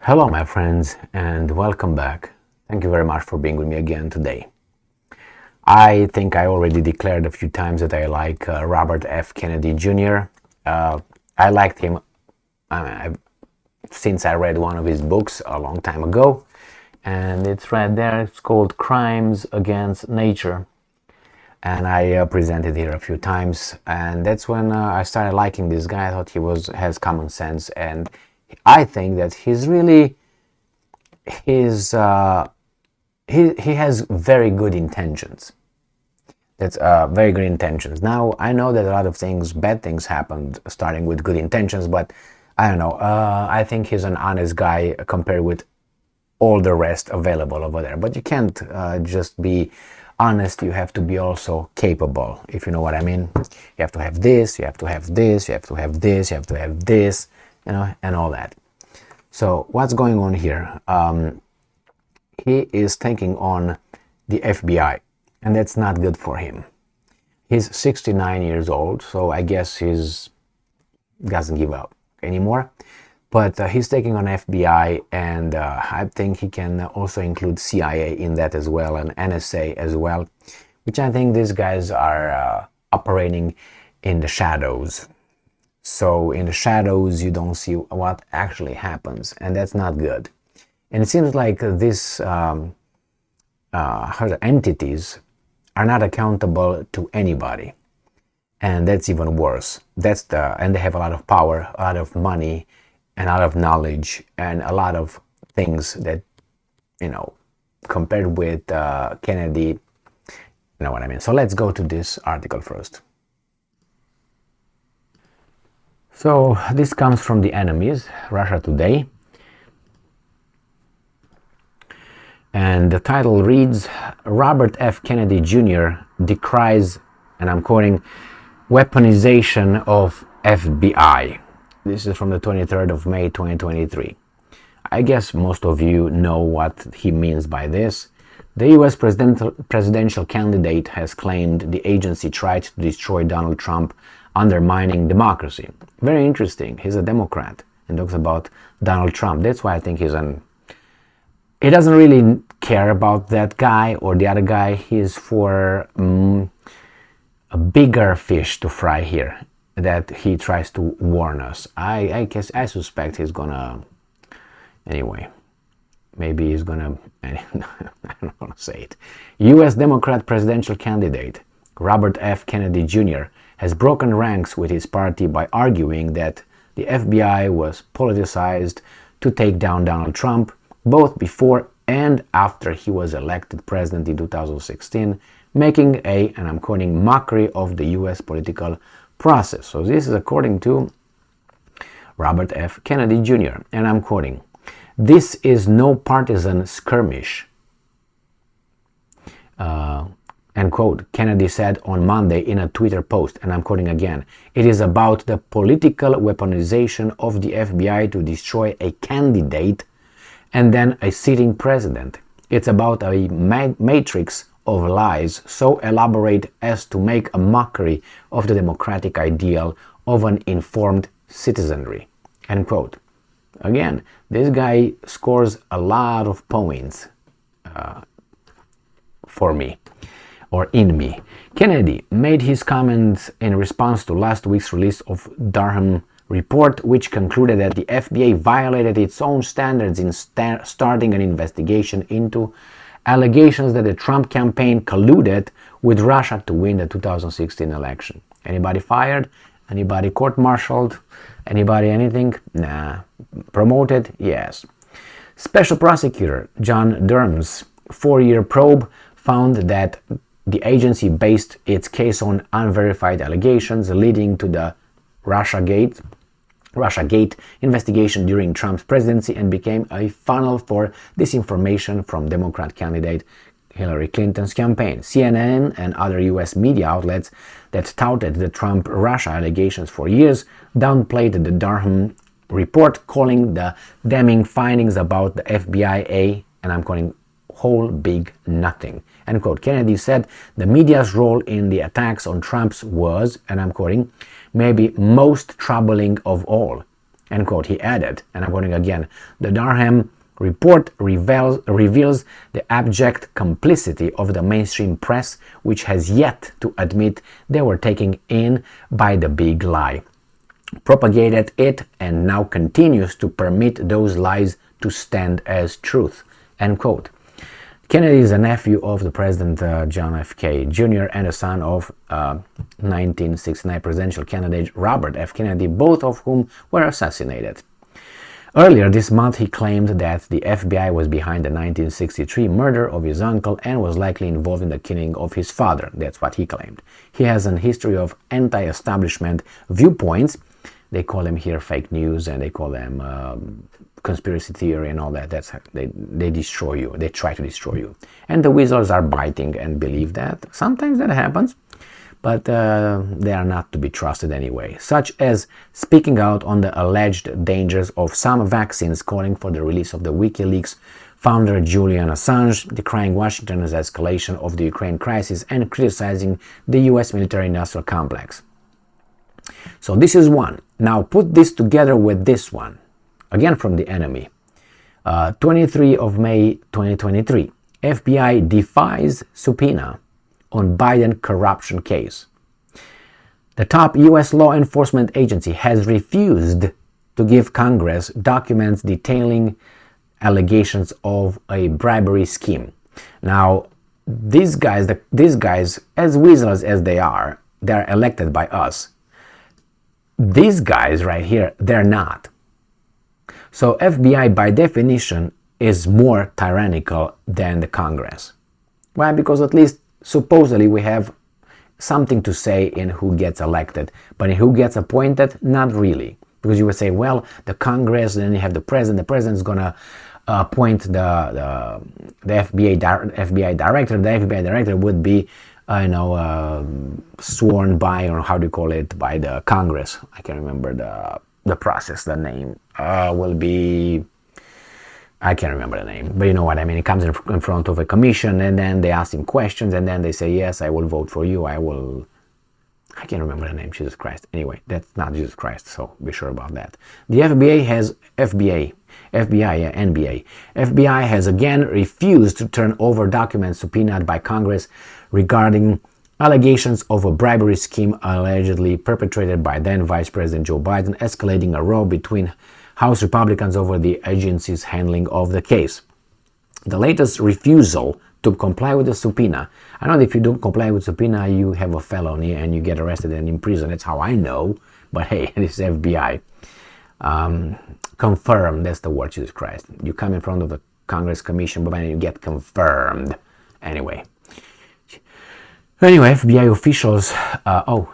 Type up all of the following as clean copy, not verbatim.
Hello, my friends, and welcome back. Thank you very much for being with me again today. I think I already declared a few times that I like Robert F. Kennedy Jr. I liked him since I read one of his books a long time ago, and it's right there. It's called Crimes Against Nature, and I presented here a few times, and that's when I started liking this guy. I thought has common sense, and I think that he's really he has very good intentions. That's very good intentions. Now I know that a lot of bad things happened starting with good intentions, but I don't know. I think he's an honest guy compared with all the rest available over there. But you can't just be honest. You have to be also capable, if you know what I mean. You have to have this. You have to have this. You have to have this. You have to have this. And all that. So what's going on here? He is taking on the FBI, and that's not good for him. He's 69 years old, so I guess he doesn't give up anymore. But he's taking on FBI, and I think he can also include CIA in that as well, and NSA as well, which I think these guys are operating in the shadows. So in the shadows, you don't see what actually happens, and that's not good. And it seems like these entities are not accountable to anybody, and that's even worse. And they have a lot of power, a lot of money, and a lot of knowledge, and a lot of things that, compared with Kennedy, you know what I mean. So let's go to this article first. So this comes from the enemies, Russia Today, and the title reads, Robert F. Kennedy Jr. decries, and I'm quoting, weaponization of FBI. This is from the 23rd of May 2023. I guess most of you know what he means by this. The US presidential candidate has claimed the agency tried to destroy Donald Trump, undermining democracy. Very interesting. He's a Democrat and talks about Donald Trump. That's why I think he doesn't really care about that guy or the other guy. He's for a bigger fish to fry here that he tries to warn us. I guess I suspect he's gonna, anyway, maybe he's gonna, I don't want to say it. US Democrat presidential candidate Robert F. Kennedy Jr. has broken ranks with his party by arguing that the FBI was politicized to take down Donald Trump, both before and after he was elected president in 2016, making and I'm quoting, mockery of the US political process. So this is according to Robert F. Kennedy Jr., and I'm quoting, this is no partisan skirmish. End quote, Kennedy said on Monday in a Twitter post, and I'm quoting again, it is about the political weaponization of the FBI to destroy a candidate and then a sitting president. It's about a matrix of lies so elaborate as to make a mockery of the democratic ideal of an informed citizenry. End quote. Again, this guy scores a lot of points for me. Or in me. Kennedy made his comments in response to last week's release of Durham report, which concluded that the FBI violated its own standards in starting an investigation into allegations that the Trump campaign colluded with Russia to win the 2016 election. Anybody fired? Anybody court-martialed? Anybody anything? Nah. Promoted? Yes. Special prosecutor John Durham's 4-year probe found that the agency based its case on unverified allegations leading to the Russiagate investigation during Trump's presidency and became a funnel for disinformation from Democrat candidate Hillary Clinton's campaign. CNN and other US media outlets that touted the Trump-Russia allegations for years downplayed the Durham report, calling the damning findings about the FBI and I'm calling whole big nothing. End quote. Kennedy said the media's role in the attacks on Trump's was, and I'm quoting, maybe most troubling of all. End quote. He added, and I'm quoting again, the Durham report reveals the abject complicity of the mainstream press, which has yet to admit they were taken in by the big lie, propagated it, and now continues to permit those lies to stand as truth. End quote. Kennedy is a nephew of the President John F. K. Jr. and a son of 1969 presidential candidate Robert F. Kennedy, both of whom were assassinated. Earlier this month, he claimed that the FBI was behind the 1963 murder of his uncle and was likely involved in the killing of his father. That's what he claimed. He has a history of anti-establishment viewpoints. They call them here fake news, and they call them conspiracy theory and all that. That's how they destroy you. They try to destroy you. And the weasels are biting and believe that. Sometimes that happens, but they are not to be trusted anyway. Such as speaking out on the alleged dangers of some vaccines, calling for the release of the WikiLeaks founder Julian Assange, decrying Washington's escalation of the Ukraine crisis, and criticizing the US military-industrial complex. So this is one. Now put this together with this one. Again from the enemy. 23 of May 2023. FBI defies subpoena on Biden corruption case. The top U.S. law enforcement agency has refused to give Congress documents detailing allegations of a bribery scheme. Now, these guys, as weasels as they're elected by us. These guys right here, they're not. So FBI by definition is more tyrannical than the Congress. Why? Because at least supposedly we have something to say in who gets elected, but in who gets appointed, not really. Because you would say, well, the Congress, then you have the president's gonna appoint the FBI director. The FBI director would be sworn by, or how do you call it, by the Congress. I can't remember the process. The name will be, I can't remember the name, but you know what I mean. It comes in front of a commission, and then they ask him questions, and then they say, yes, I will vote for you. I can't remember the name, Jesus Christ. Anyway, that's not Jesus Christ, so be sure about that. The FBI has again refused to turn over documents subpoenaed by Congress regarding allegations of a bribery scheme allegedly perpetrated by then Vice President Joe Biden, escalating a row between House Republicans over the agency's handling of the case. The latest refusal to comply with the subpoena. I know that if you don't comply with subpoena, you have a felony and you get arrested and in prison. That's how I know. But hey, this is FBI. Confirmed, that's the word, Jesus Christ. You come in front of the Congress Commission, but then you get confirmed. Anyway, FBI officials,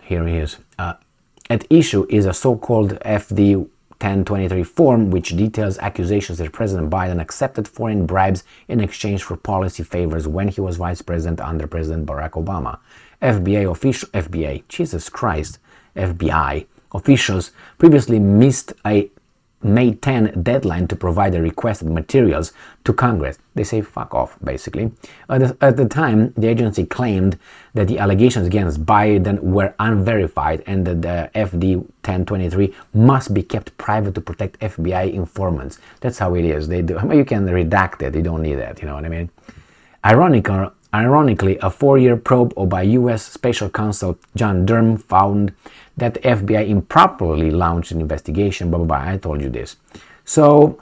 here he is. At issue is a so-called FD 1023 form, which details accusations that President Biden accepted foreign bribes in exchange for policy favors when he was vice president under President Barack Obama. FBI officials previously missed a May 10 deadline to provide the requested materials to Congress. They say fuck off, basically. At the time, the agency claimed that the allegations against Biden were unverified and that the FD 1023 must be kept private to protect FBI informants. That's how it is. They do. You can redact it. You don't need that. You know what I mean? Ironically, a 4-year probe by U.S. Special Counsel John Durham found that the FBI improperly launched an investigation. I told you this. So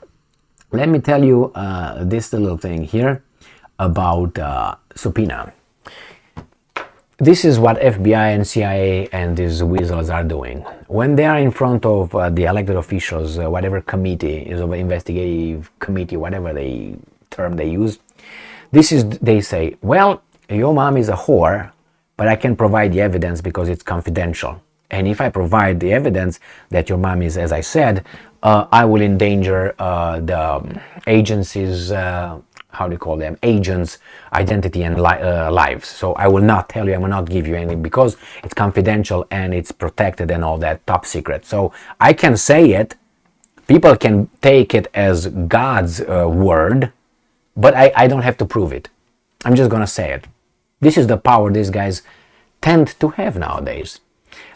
let me tell you this little thing here about subpoena. This is what FBI and CIA and these weasels are doing. When they are in front of the elected officials, whatever committee is of an investigative committee, whatever term they use, they say, well, your mom is a whore, but I can provide the evidence because it's confidential. And if I provide the evidence that your mom is, as I said, I will endanger the agency's, agents' identity and lives. So I will not tell you, I will not give you anything because it's confidential and it's protected and all that, top secret. So I can say it, people can take it as God's word, but I don't have to prove it. I'm just going to say it. This is the power these guys tend to have nowadays.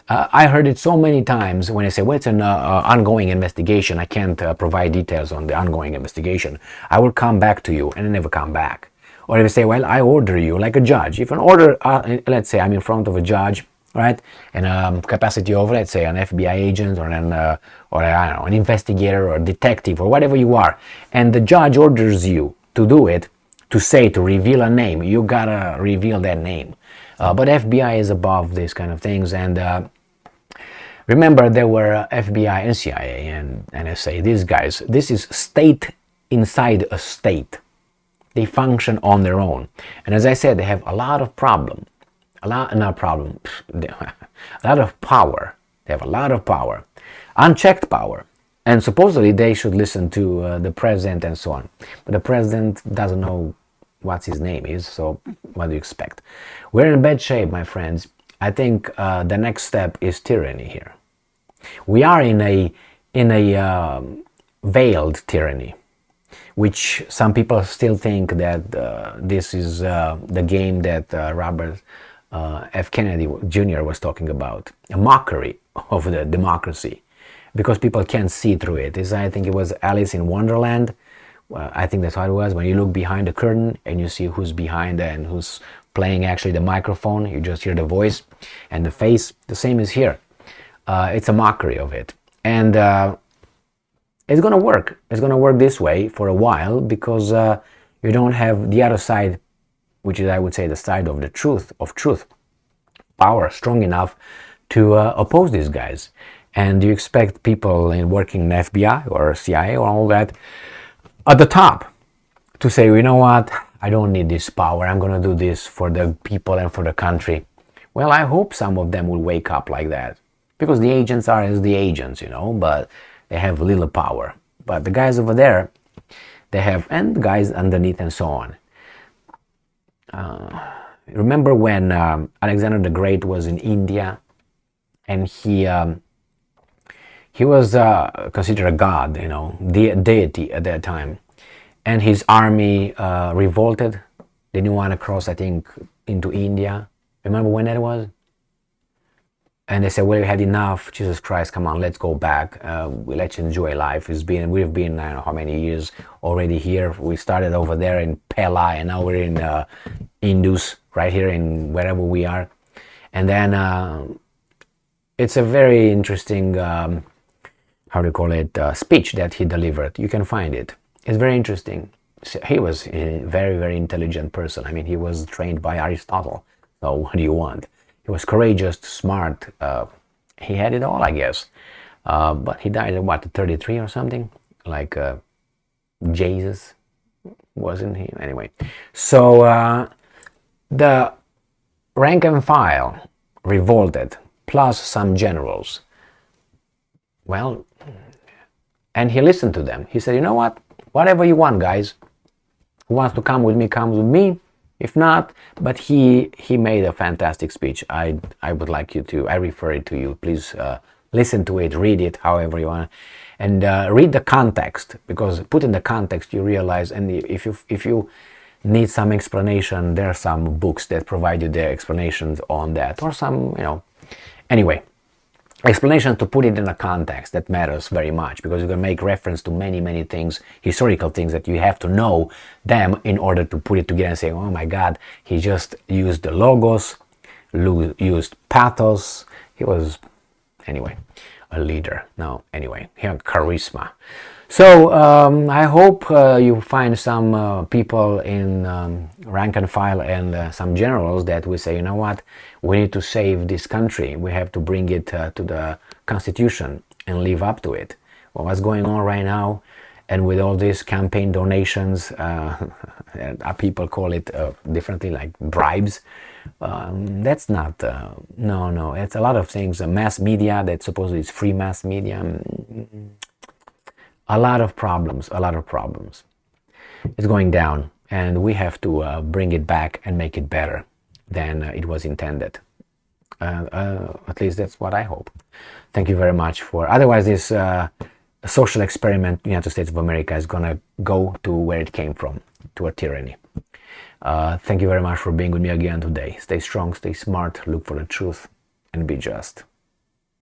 I heard it so many times when I say, well, it's an ongoing investigation. I can't provide details on the ongoing investigation. I will come back to you, and I never come back. Or if you say, well, I order you, like a judge. If an order, let's say I'm in front of a judge, right, and capacity of, let's say, an FBI agent or I don't know, an investigator or a detective or whatever you are, and the judge orders you to do it, to reveal a name, you gotta reveal that name. But FBI is above these kind of things, and remember, there were FBI and CIA and NSA, these guys. This is state inside a state. They function on their own. And as I said, they have a lot of problem. A lot of power. They have a lot of power. Unchecked power. And supposedly they should listen to the president and so on. But the president doesn't know what his name is, so what do you expect? We're in bad shape, my friends. I think the next step is tyranny here. We are in a veiled tyranny, which some people still think that this is the game that Robert F. Kennedy Jr. was talking about, a mockery of the democracy, because people can't see through it. I think it was Alice in Wonderland. Well, I think that's how it was. When you look behind the curtain and you see who's behind and who's playing actually the microphone, you just hear the voice and the face. The same is here. It's a mockery of it. And it's going to work. It's going to work this way for a while because you don't have the other side, which is, I would say, the side of the truth, power strong enough to oppose these guys. And you expect people working in FBI or CIA or all that at the top to say, you know what, I don't need this power. I'm going to do this for the people and for the country. Well, I hope some of them will wake up like that, because the agents are as the agents, but they have little power. But the guys over there, they have, and the guys underneath and so on. Remember when Alexander the Great was in India, and he was considered a god, the deity at that time, and his army revolted. They didn't want to cross, I think, into India. Remember when that was? And they said, well, we had enough. Jesus Christ, come on, let's go back. Let's enjoy life. We've been, I don't know how many years already here. We started over there in Pella, and now we're in Indus, right here in wherever we are. And then it's a very interesting, speech that he delivered. You can find it. It's very interesting. He was a very, very intelligent person. I mean, he was trained by Aristotle. So what do you want? He was courageous, smart. He had it all, I guess. But he died at 33 or something? Like Jesus, wasn't he? Anyway. So the rank and file revolted, plus some generals. Well, and he listened to them. He said, you know what? Whatever you want, guys. Who wants to come with me, comes with me. If not, but he made a fantastic speech. I would like you to, I refer it to you. Please listen to it, read it, however you want. And read the context, because put in the context, you realize, and if you need some explanation, there are some books that provide you their explanations on that, or some, anyway. Explanation to put it in a context that matters very much, because you can make reference to many, many things, historical things that you have to know them in order to put it together and say, oh my God, he just used the logos, used pathos. He was, anyway, a leader. No, anyway, he had charisma. So I hope you find some people in rank and file and some generals that will say, you know what, we need to save this country. We have to bring it to the Constitution and live up to it. Well, what's going on right now, and with all these campaign donations, people call it differently, like bribes. That's not, no, it's a lot of things. Mass media that supposedly is free mass media. A lot of problems. It's going down, and we have to bring it back and make it better than it was intended. At least that's what I hope. Thank you very much for, otherwise this social experiment, United States of America, is gonna go to where it came from, to a tyranny. Thank you very much for being with me again today. Stay strong, stay smart, look for the truth, and be just.